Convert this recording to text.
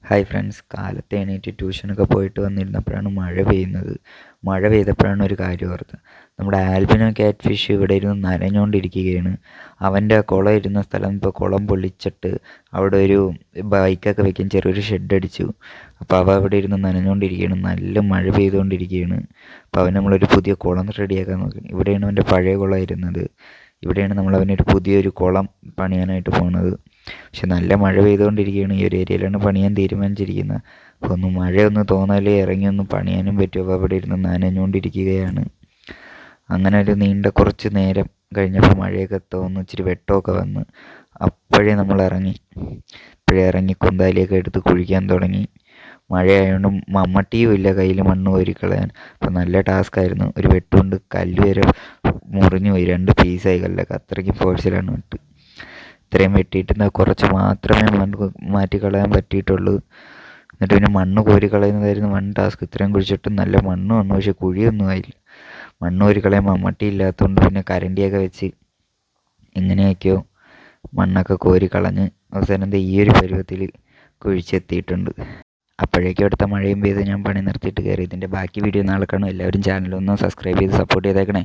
Hi friends, കാലത്ത് എണീറ്റ് ട്യൂഷനൊക്കെ പോയിട്ട് വന്നിരുന്നപ്പോഴാണ് മഴ പെയ്യുന്നത്. മഴ പെയ്തപ്പോഴാണ് ഒരു കാര്യം ഓർത്തത്. നമ്മുടെ ആൽബിനോ ക്യാറ്റ് ഫിഷ് ഇവിടെ ഇരുന്ന് നനഞ്ഞുകൊണ്ടിരിക്കുകയാണ്. അവൻ്റെ കുളം ഇരുന്ന സ്ഥലം ഇപ്പോൾ കുളം പൊളിച്ചിട്ട് അവിടെ ഒരു ബൈക്കൊക്കെ വെക്കാൻ ചെറിയൊരു ഷെഡ് അടിച്ചു. അപ്പോൾ അവ അവിടെ ഇരുന്ന് നനഞ്ഞുകൊണ്ടിരിക്കുകയാണ്. നല്ല മഴ പെയ്തുകൊണ്ടിരിക്കുകയാണ്. അപ്പോൾ അവൻ നമ്മളൊരു പുതിയ കുളം റെഡിയാക്കാൻ നോക്കി. ഇവിടെയാണ് അവൻ്റെ പഴയ കുളം ഇരുന്നത്. ഇവിടെയാണ് നമ്മൾ അവനൊരു പുതിയൊരു കുളം പണിയാനായിട്ട് പോകുന്നത്. പക്ഷെ നല്ല മഴ പെയ്തുകൊണ്ടിരിക്കുകയാണ്. ഈ ഒരു ഏരിയയിലാണ് പണിയാൻ തീരുമാനിച്ചിരിക്കുന്നത്. അപ്പോൾ മഴയൊന്ന് തോന്നാലേ ഇറങ്ങി ഒന്ന് പണിയാനും പറ്റുമോ. അപ്പോൾ അവിടെ ഇരുന്ന് നനഞ്ഞുകൊണ്ടിരിക്കുകയാണ്. അങ്ങനെ ഒരു നീണ്ട കുറച്ച് നേരം കഴിഞ്ഞപ്പോൾ മഴയൊക്കെ തോന്നുന്നു, ഇച്ചിരി വെട്ടമൊക്കെ വന്ന്. അപ്പോഴേ നമ്മൾ ഇറങ്ങി കുന്താലിയൊക്കെ എടുത്ത് കുഴിക്കാൻ തുടങ്ങി. മഴയായതുകൊണ്ട് മമ്മട്ടിയും ഇല്ല കയ്യിൽ മണ്ണ് കോരിക്കളയാൻ. അപ്പോൾ നല്ല ടാസ്ക്കായിരുന്നു. ഒരു വെട്ടുകൊണ്ട് കല്ല് വരെ മുറിഞ്ഞു പോയി, 2 പീസായി കല്ലൊക്കെ. അത്രയ്ക്ക് ഫോഴ്സിലാണ് വെട്ട്. ഇത്രയും വെട്ടിയിട്ട് കുറച്ച് മാത്രമേ മണ്ണ് മാറ്റിക്കളയാൻ പറ്റിയിട്ടുള്ളൂ. എന്നിട്ട് പിന്നെ മണ്ണ് കോരി കളയുന്നതായിരുന്നു വൺ ടാസ്ക്. ഇത്രയും കുഴിച്ചിട്ട് നല്ല മണ്ണ് വന്നു, പക്ഷെ കുഴിയൊന്നും ആയില്ല. മണ്ണ് കോരി കളയാൻ മമ്മട്ടി ഇല്ലാത്തതുകൊണ്ട് പിന്നെ കരണ്ടിയൊക്കെ വെച്ച് എങ്ങനെയൊക്കെയോ മണ്ണൊക്കെ കോരി കളഞ്ഞ് അവസാനം ഈ ഒരു പരുവത്തിൽ കുഴിച്ചെത്തിയിട്ടുണ്ട്. അപ്പോഴേക്കും അടുത്ത മഴയും പെയ്ത് ഞാൻ പണി നിർത്തിയിട്ട് കയറി. ഇതിൻ്റെ ബാക്കി വീഡിയോ നാളെ കാണും. എല്ലാവരും ചാനലൊന്ന് സബ്സ്ക്രൈബ് ചെയ്ത് സപ്പോർട്ട് ചെയ്തേക്കണേ.